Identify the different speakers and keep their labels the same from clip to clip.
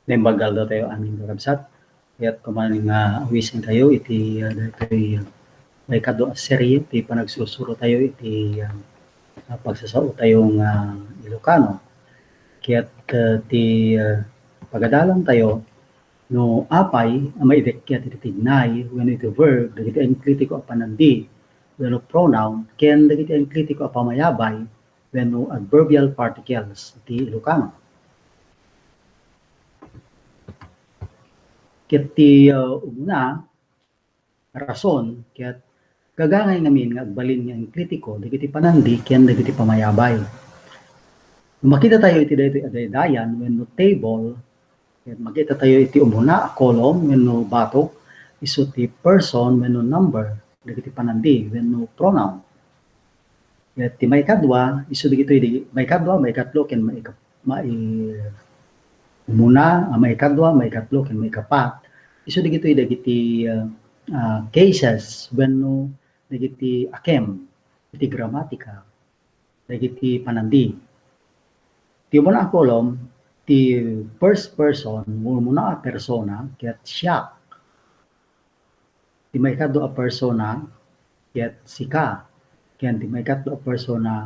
Speaker 1: Nembagal daw tayo amin kakabsat. Kaya't kumaning nga awisin tayo iti datoy may kadto a serye iti panagsusuro tayo iti pagsasao tayong Ilocano. Kaya't ti pagadalan tayo no apay maidekyat iti tignay wenno iti verb dagiti enkritiko a panandi wenno pronoun ken dagiti enkritiko a pamayabay wenno adverbial particles iti Ilocano. Ket ti una rason ket gagangay ngamin nga agbalin nga enkritiko dagiti panandi ken dagiti pamayabay. Makita tayo iti daytoy adaydayan wenno table ket makita tayo iti umuna a column wenno batok isu ti person wenno number dagiti panandi wenno pronoun. Ket ti maikadua isu dagitoy maikadua, maikatlo ken umuna, maikadua, maikatlo ken maikapat isu dagitoy dagiti cases wenno dagiti akem iti gramatika dagiti panandi. Ti umuna a column ti first person umuna a persona ket siya. Ti maikadua a persona ket sika ken ti maikatlo a persona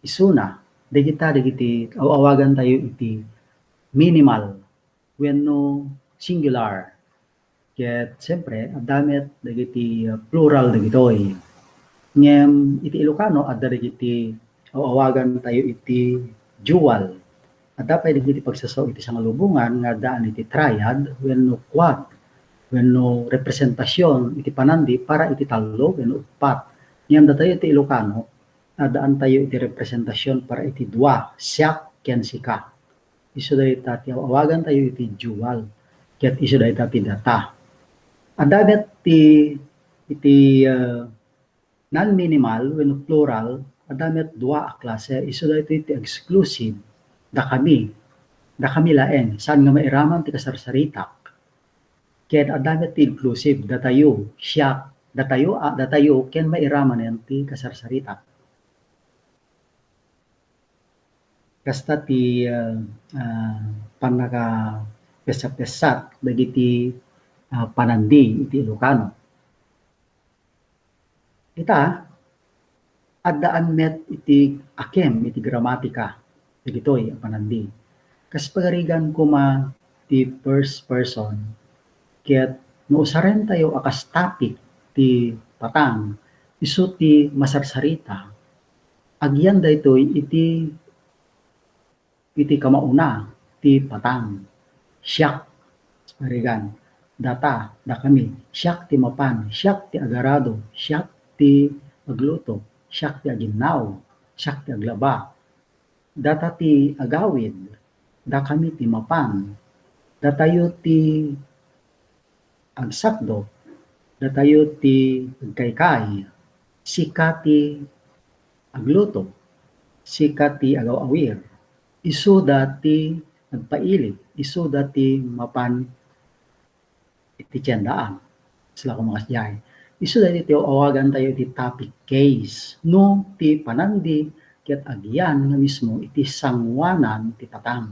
Speaker 1: isuna. Dagiti awagan tayo iti minimal wenno singular. Ket siyempre addamet dagiti plural dagitoy. Ngem iti Ilocano adda dagiti awagan tayo iti dual. Adda pay dagiti pagsasao iti sangalubongan nga addaan iti triad wenno quad wenno representasyon iti panandi para iti tallo wenno upat. Ngem datayo iti Ilocano addaan tayo iti representasyon para iti dua, siak ken sika. Isu dayta ti awagan tayo iti dual ket isu dayta ti data. Addamet iti non-minimal wenno plural addamet dua a klase isu dayta iti exclusive da kami laeng saan nga mairaman ti kasarsaritak. Ket addamet ti inclusive datayo, siak, datayo ken mairamanen ti kasarsaritak. Kasta ti panaka pesat dagiti panandi iti Ilocano. Ita addaan met iti akem iti gramatika dagitoy a panandi. Kas pagarigan kuma ti first person ket no usaren tayo akas topic ti patang isu ti masarsarita agyan daytoy iti kamauna ti patang. Siak parigan data da kami, siak ti mapan, siak ti agarado, siak ti agluto, siak ti aginnaw, siak ti aglaba. Data ti agawid, da kami ti mapan, datayo ti agsakdo, datayo ti agkaykay, sika ti agluto, sika ti agaw-awir, isu dati nagpailit, isu dati mapan iti tiyandaan. Sila ko mga siyay. Isu dati ti awagan tayo iti topic case. No ti panandi ket agyan nga mismo iti sangwanan ti patang.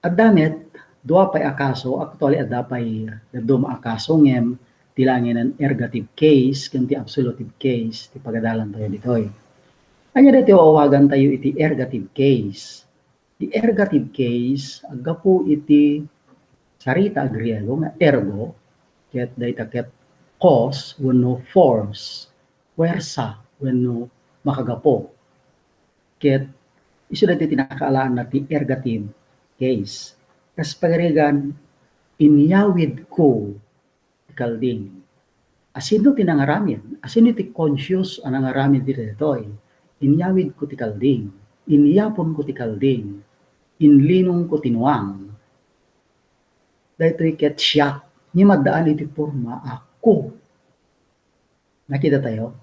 Speaker 1: Addamet dua pay akaso, actually adda pay duma akaso ngem ti langinan ergative case ken ti absolutive case ti pagadalan tayo ditoy. Anya dati awagan tayo iti ergative case. Di ergative case aggapu iti sarita a Griego nga ergo ket dayta ket cause wenno force, puwersa wenno makagapo. Ket isu dati tinakaalaan na ti ergative case. Kas pagarigan inyawid ko kalding. Asino ti nangaramid? Asino ti conscious ang nangaramid ditoy? Inyawid ko ti kalding, inyapon ko ti kalding, inlinong ko tinuang. Daytoy ket siyak, ni maddaan iti porma ako. Nakita tayo?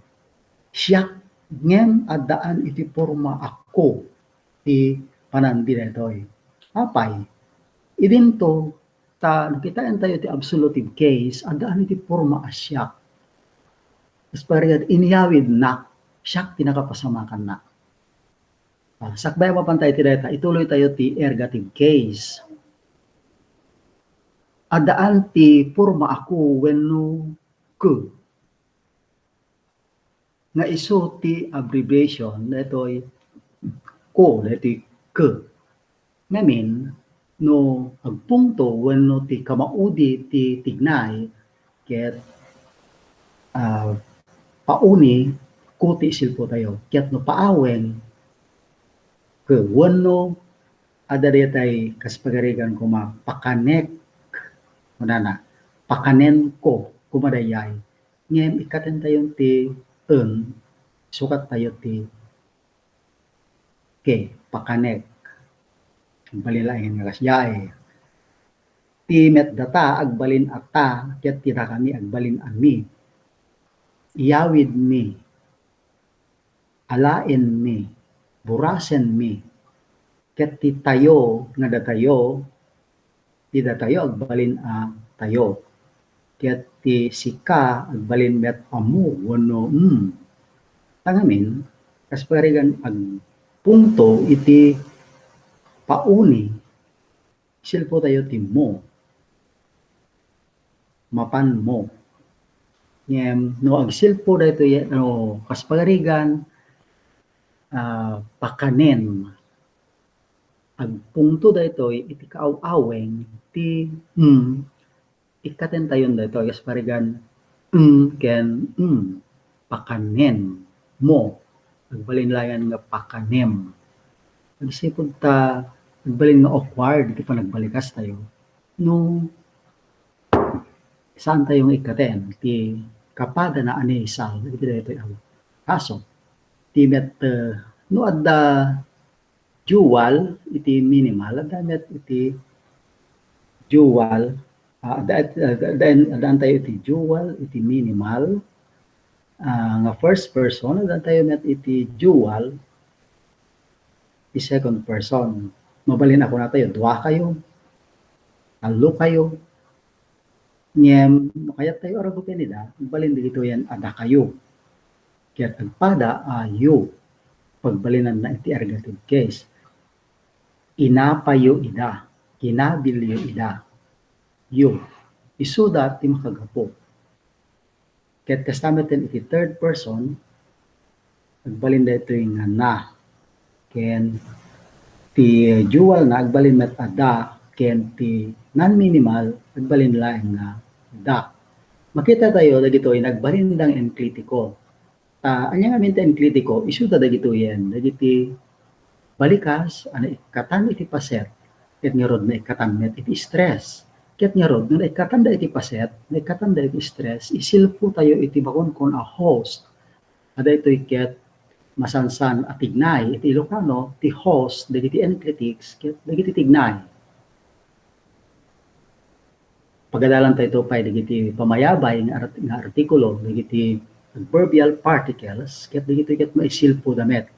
Speaker 1: Siyak, ngem addaan iti porma ako ti panandi daytoy. Apay, idinto nakitaan tayo ti absolutive case, addaan iti porma a siyak. As parehad inyawid na siyak tinakapasamakan na. Sakbay mapantay ti dayta, ituloy tayo ti ergative case. Adaan ti porma ako wenno ko. Nga iso ti abbreviation detoy ko detoy ke. Ngamin no agpunto wenno ti kamaudi ti tignay ket pauni ko ti silpo tayo. Ket no paawen ke wenno ada detay kas pagarigan ko mapakanek manana pakanen ko kumadayay ngem ikaten tayo ti sukat tayo ti ke pakanek balilain nga kasyae ti met data agbalin ata ket tira kami agbalin ami iyawid mi alain mi burasen mi ket ti tayo nga datayo ti datayo agbalin a tayo ket ti sika agbalin met amu wenno tangamin kas parigan ag punto iti pauni silpo tayo ti mo mapan mo ngem no ag silpo dayto no kas parigan pakanen ag punto daytoy iti kaaw-aweng ti ikaten tayon daytoy kas parigan ken pakanen mo agbalin layan nga pakanem nagsipod ta agbalin nga awkward iti panagbalikas tayo no saan tayong ikaten ti kapada na anisal iti daytoy ang kaso ti met no adda dual iti minimal adda iti dual adaan tayo iti dual iti minimal nga first person adaan tayo met iti dual iti second person mabalin ako na tayo dua kayo talo kayo ngem kayat tayo arago penida balin dito yan ada kayo kaya tagpada ayo pagbalinan na iti ergative case inapayo ida, kinabilyo ida, yu, isuda ti makagapo. Ket kastameten iti third person, agbalin da ito yung na, ken ti dual na agbalin met ada, ken ti non-minimal, agbalin laing nga da. Makita tayo dagito ay nagbalindang enkritiko. Anya nga minta enkritiko, isuda dagito yan, dagiti balikas ana ikatan iti paset ket ngarod na ikatan met iti stress ket ngarod na ikatan da iti paset na ikatan da iti stress isilpo tayo iti bakon kon a host ada itoy ket masansan at tignay iti Ilocano ti host dagiti encritics ket dagiti tignay pagadalan tayo pay dagiti pamayabay nga artikulo dagiti adverbial particles ket dagiti ket maisilpo damet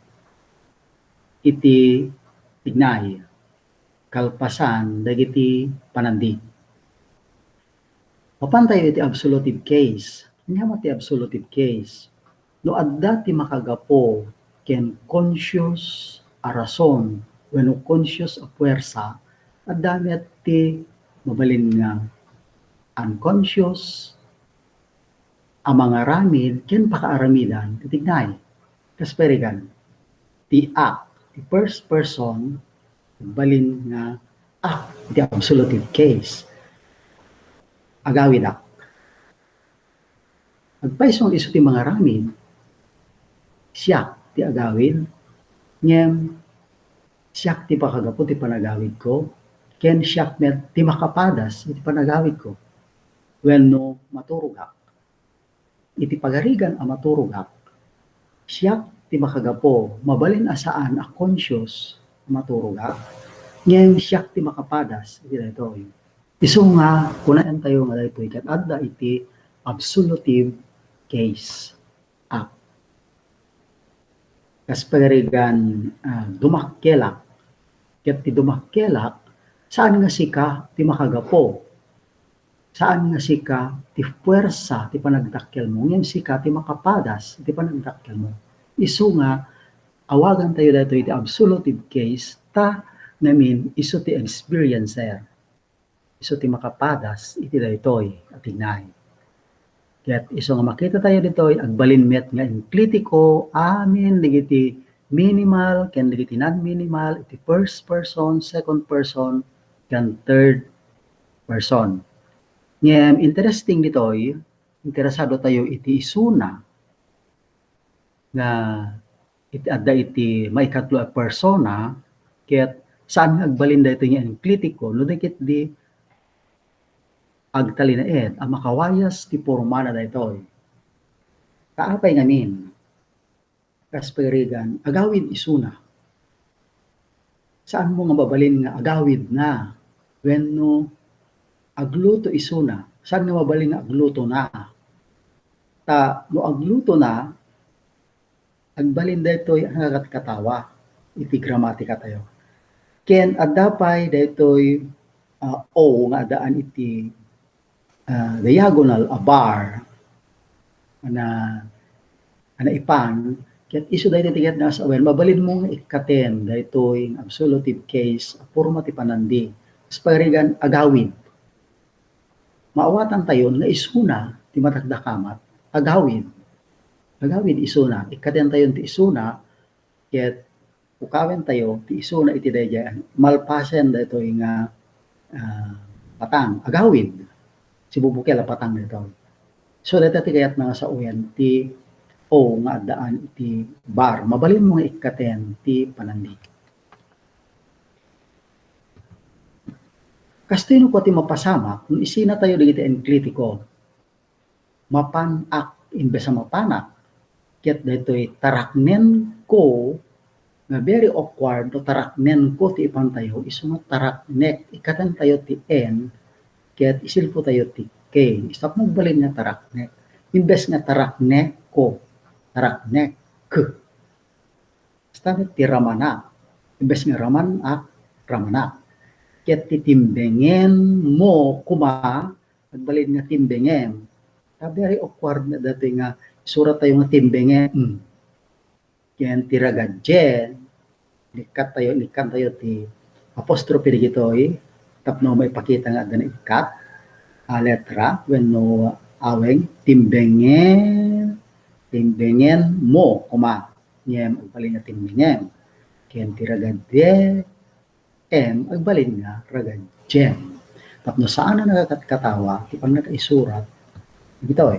Speaker 1: iti tignay kalpasan dagiti panandi. Papantay iti absolutive case. Nga ti absolutive case. No adda ti makagapo ken conscious a rason wenno conscious a puwersa adda met ti mabalin nga unconscious a mga ramid ken pakaaramidan ti tignay. Kasperigan ti act the first person balin nga the absolutive case agawid ak agpaisong iso ti mga ramin siya ti agawid ngem siya ti pakagapo ti panagawid ko ken siya met ti makapadas iti panagawid ko wenno maturugak iti pagarigan a maturugak siya ti makagapo mabalin asaan a conscious maturuga ngem siya ti makapadas iti daytoy isu nga kunaen tayo nga daytoy ket adda iti absolutive case act kas pagarigan dumakkelak ket ti dumakkelak saan nga sika ti makagapo saan nga sika ti puwersa ti panagdakkel mo ngem sika ti makapadas ti panagdakkel mo isu nga awagan tayo dato iti absolutive case ta ngamin iso ti experiencer. Iso ti makapadas iti daytoy at tinay. Ket iso nga makita tayo ditoy agbalin met nga inklitiko amin digiti minimal ken digiti non-minimal iti first person, second person, ken third person. Ngem interesting ditoy, interesado tayo iti isuna nga iti adda iti maikatlo a persona ket saan nga agbalin daytoy nga inklitiko no dagiti di agtalinaed a makawayas ti porma na daytoy. Kaapay ngamin, kasperigan, agawid isuna. Saan mo nga mabalin nga agawid na wenno agluto isuna? Saan nga mabalin nga agluto na? Ta no agluto na, agbalin daytoy ang katawa iti gramatika tayo. Ken addapay daytoy o nga adaan iti diagonal a bar na ipan ket isu daytoy tiket na sa well mabalin mo nga ikaten daytoy absolutive case porma ti panandi sparigan agawid maawatan tayon nga isuna ti matakdakamat agawid isuna ikaten tayon ti isuna ket ukawen tayo ti isuna iti dayjay malpasen daytoy nga patang agawid si bubukel a patang daytoy. So dito ti kayat nga sa uyan ti o nga daan iti bar mabalin mo nga ikaten ti panandi. Kastino ko ti mapasama kung isina tayo digiti enklitiko mapanak imbes sa mapanak ket daytoy taraknen ko nga very awkward no taraknen ko ti ipan tayo isu nga taraknek ikaten tayo ti n ket isilpo tayo ti k stop magbalin nga taraknek imbes nga taraknek ko taraknek k stop ti ramana imbes nga ramana ket ti timbengen mo kuma magbalin nga timbengen ta very awkward na dati nga surat tayo nga timbengen ken ti ragadjen likat tayo ti apostrophe digitoy tapno may pakita nga adda na ikat letra wenno aweng timbengen mo kuma ngem agbalin nga timbengen ken ti ragadje agbalin nga ragadjen tapno saan na nakakatawa ti pang nakaisurat bitaw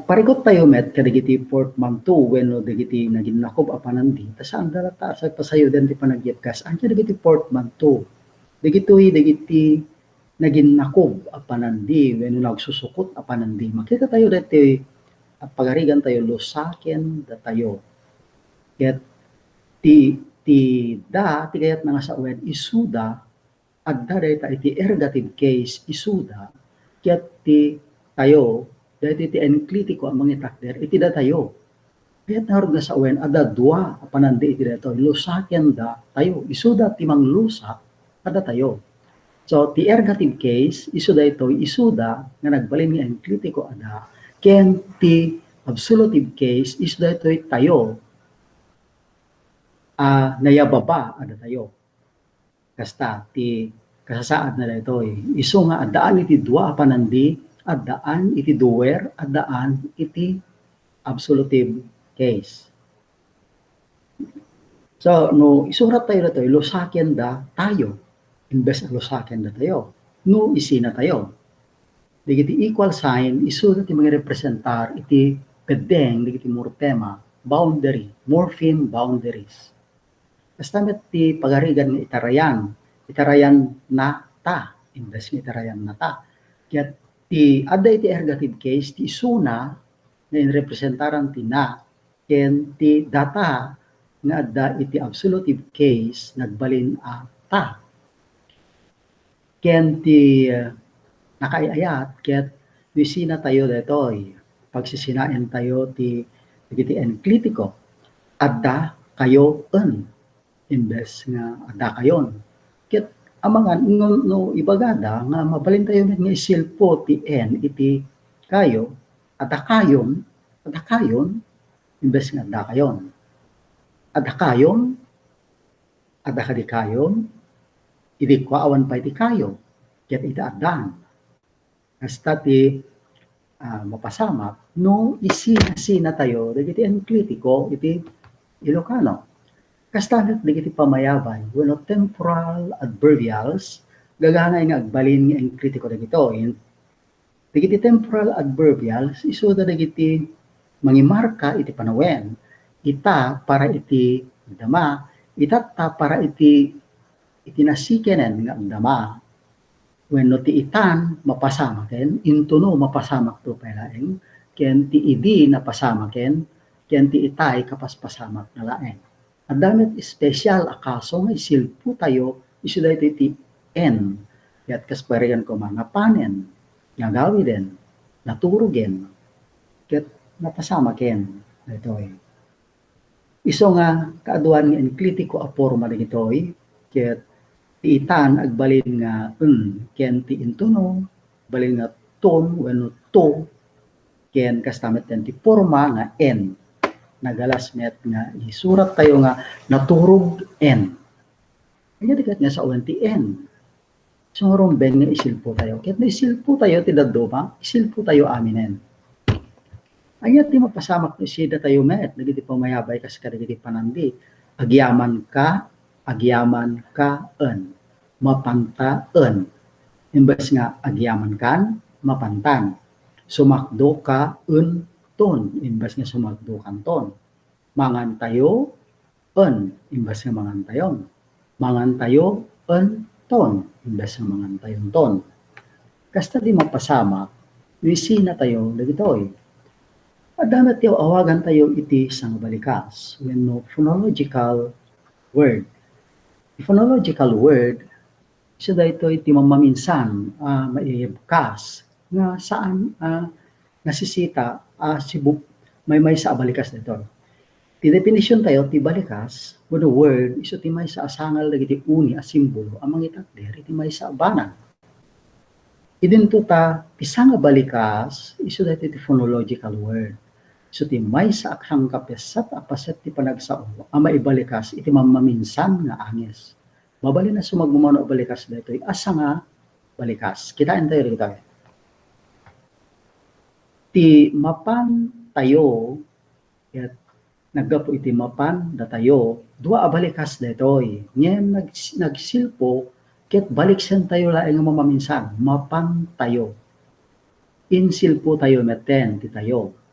Speaker 1: parigot tayo met kadagiti portmanteau wenno dagiti naginnakob a panandi ta saan dalata sa pasayo den ti panagyatkas ancha dagiti portmanteau dagiti naginnakob a panandi wenno nagsusukot a panandi makita tayo dati pagarigan tayo lusaken datayo ket ti kayat nga sa uwan isuda adda dayta iti ergative case isuda ket ti tayo dahil iti enklitiko ang mga takder, iti da tayo. Kaya narod na sa uwen, ada dua, panandi iti da tayo, lusaken da tayo. Isuda timang lusak, ada tayo. So, ti ergative case, isuda ito, isuda, nga nagbalin nga enklitiko ada, ken ti absolutive case, isuda ito tayo, nayababa, ada tayo. Kasta, ti kasasaad na da ito, iso nga, adaan iti dua, panandi, adaan iti doer, adaan iti absolutive case. So, no, isurat tayo na tayo, lusaken da tayo. Imbes lusaken da tayo. No, isina tayo. Digiti equal sign, isurat iti mga representar, iti pedeng, digiti mortema, boundary, morpheme boundaries. Basta ti pagarigan ng itarayan na ta, imbes ng itarayan na ta. Kaya ti adda iti ergative case ti isuna nga representaran ti na ken ti data nga adda iti absolutive case nagbalin a ta ken ti nakaayat ket wisina tayo detoy pagsisinaen tayo ti enklitiko adda kayo imbes nga adda kayon ket amangan no ibagada nga mabalin tayo nga isilpo ti n iti kayo at kayon imbes nga adda kayon. Adda kayon, adda kadikayon, idi kwa awan pa iti kayo, ket iti addan. Hasta ti mapasamak, no isina tayo, dagiti enkritiko, iti Ilocano. Kastamet dagiti pamayabay, wenno temporal adverbials, gagangay nga agbalin nga enkritiko dagito. Dagiti temporal adverbials, isuda dagiti mangimarka iti panawen. Ita para iti dama, itatta para iti nasikenen nga agdama. Wenno ti itan mapasamaken, intuno mapasamak to pelaeng, ken ti idi napasamaken, ken ti itay kapaspasamak na laeng. At damit special akaso nga isilpo tayo, isuda iti en. Yat kasparigan ko mga panen, nga gawiden, naturugen, ket napasamaken. Ito'y. Iso nga kaaduan nga enkritiko a forma dagitoy, ket ti itan agbalin nga ken ti intuno, balin nga ton wenno to, ken kastamet ten ti forma nga en. Nagalas met nga isurat tayo nga naturog en. Kanya dikat nga sa uwan ti en. So rumben nga isilpo tayo. Ket na isilpo tayo ti daduma, isilpo tayo aminen. Anya ti mapasamak no sida tayo met, dagiti pamayabay kas kadagiti panandi. Agyaman ka en. Mapanta en. Imbes nga agyaman kan, mapantan. Sumakdo ka en ton, imbes nga sumakdo kan ton. Mangan tayo en, imbes nga mangan tayon. Mangan tayo en ton, imbes nga mangan tayon ton. Kasta di mapasamak, wisina tayo dagitoy. Adamet tayo awagan tayo iti sang balikas, wenno phonological word. The phonological word, siya dito iti mamaminsan, maibkas, nga saan nasisita, sibuk, may sa balikas dito. Ti definition tayo, ti balikas, when the word, iso ti may sa asangal dagiti uni a simbolo, amang itakder, iti may sa abanan. Idinto ta, ti sanga balikas, iso dito ti phonological word. So ti may sa akhang kapesat apaset ti panagsao, ama ibalikas iti mamaminsan nga angis. Mabali na sumagmumano balikas dito, asa nga balikas. Kitain tayo dito. Ti mapan tayo, at naggapo iti mapan datayo, dua abalikas dito. Ngayon nagsilpo, ket baliksen tayo laeng mamaminsan, mapan tayo. Insilpo tayo meten ti tayo.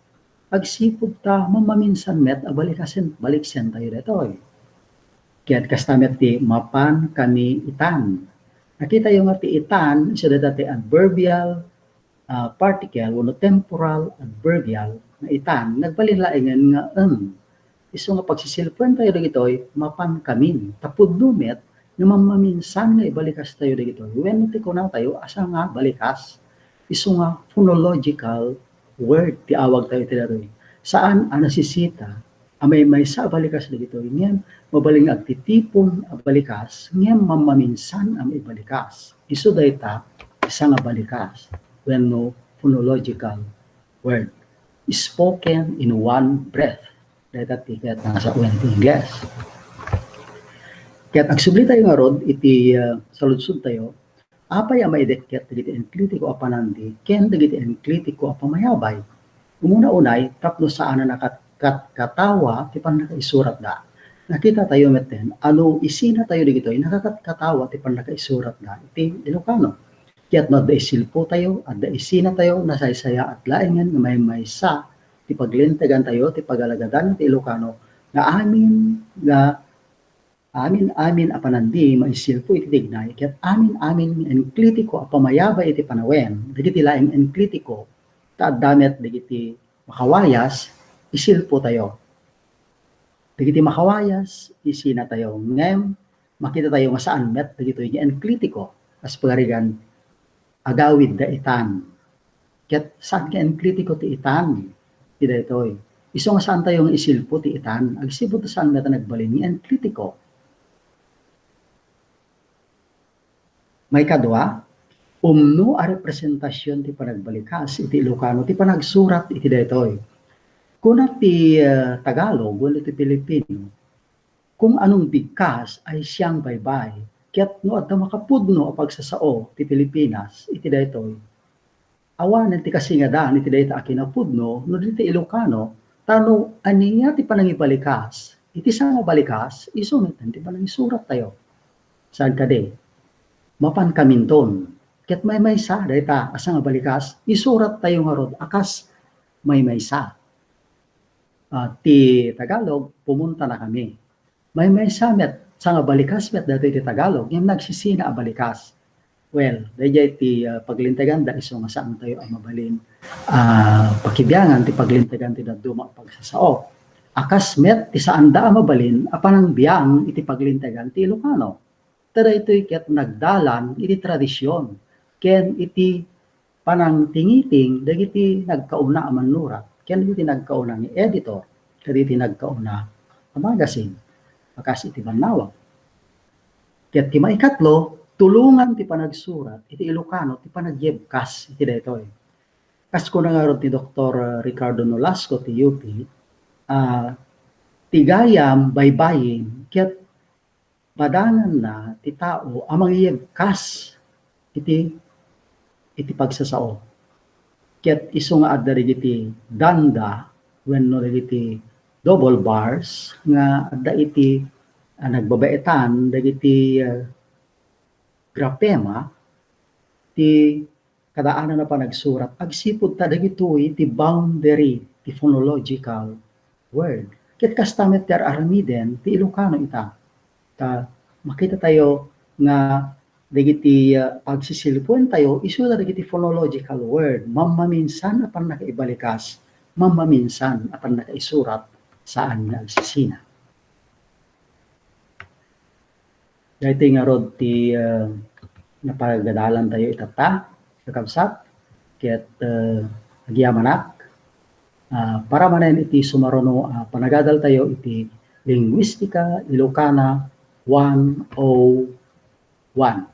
Speaker 1: Agsipod ta mamaminsan met baliksen tayo detoy. Kaya't kastamet ti mapan kami itan. Nakita yung nga ti itan, isa dati adverbial particle, wano temporal adverbial na itan, nagbalinlaengan nga iso nga pagsisilpuan tayo dagitoy, mapan kami. Tapod numet, nga mamaminsan nga ibalikas tayo dagitoy. When ti kunaw tayo, asa nga balikas, iso nga phonological word ti awag tayo ti daroy. Saan nasisita amay may sa balikas dito ngem mabaling agtitipon a balikas ngem mamaminsan am ibalikas. Isu dayta isa nga balikas when no phonological word spoken in one breath. Dayta tiket nga sa uwan ti Ingles. Ket agsubli tayo nga rod iti saludsod tayo. Apay ang maidekket dagiti enkritiko a panandi, ken dagiti enkritiko a pamayabay. Umuna-unay, tapno saan na nakakatawa, ti pan nakaisurat da. Nakita tayo meten, ano isina tayo digitoy, nakakatawa ti pan nakaisurat da, iti Ilocano. Kiat no da isilpo tayo, at da isina tayo, nasaysaya at laengan, nga may sa, ti paglintagan tayo, ti pagalagadan, ti Ilocano, nga amin apanandi maisilpo iti tignay ket amin enkritiko a pamayabay iti panawen dagiti laeng enkritiko ta damet dagiti makawayas isilpo tayo dagiti makawayas isina tayo ngem makita tayo nga saan met dagito iti enkritiko as pagarigan agawid da itan ket saan ka enkritiko ti itan ti daytoy iso nga saan tayo nga isilpo ti itan agsipo ta saan met nagbalin ni enkritiko. May kadwa, umno a representasyon ti panagbalikas iti Ilocano ti panagsurat iti daytoy. Kuna ti Tagalog, wala ti Pilipino, kung anong bigkas ay siyang baybay. Kaya't no adda makapudno a pagsasao ti Pilipinas, iti daytoy. Awanen ti kasingadan iti dayta a kinapudno, no diti Ilocano, tano aniya ti panangibalikas. Iti sa nga balikas, isunod ti panangisurat tayo. Saan ka de? Mapan kaminton. Kaya't may sa dayta asa nga balikas, isurat tayo nga rod akas may sa. Ti Tagalog, pumunta na kami. May samet sa nga balikas met dati ti Tagalog, yung nagsisina a balikas. Well, dayjay ti paglintegan da iso nga saan tayo ang mabalin. Pakibiyangan ti paglintegan ti daduma pagsasao. Akas met ti saan da ang mabalin apanang biyang iti paglintegan ti Ilocano. Tada ito'y ket nagdalan iti tradisyon. Ken iti panang tingiting dagiti nagkauna a manurat. Ken iti nagkauna ni editor, kaditi nagkauna a magazine. Akas iti banawag. Ket ti maikatlo, tulungan ti panagsurat iti Ilocano ti panagyebkas iti daytoy. Kas ko na nga ron ti Dr. Ricardo Nolasco ti UP, ti gayam baybayin ket madangan na ti tao ang mangyebkas iti pagsasao. Ket isu nga adda iti danda wenno iti double bars nga adda iti nagbabaetan dagiti grapema ti kadaanan na panagsurat agsipud ta dagitoy ti boundary ti phonological word. Ket kastamet ti aramiden ti Ilocano ita. Makita tayo nga dagiti pagsisilpuan tayo isula dagiti phonological word mamaminsan apan nakaibalikas mamaminsan apan nakaisurat saan nga agsisina. Dahito nga rod ti napagadalan tayo itata kakabsat ket agyamanak para manen iti sumaruno panagadal tayo iti Linguistika Ilocana 101.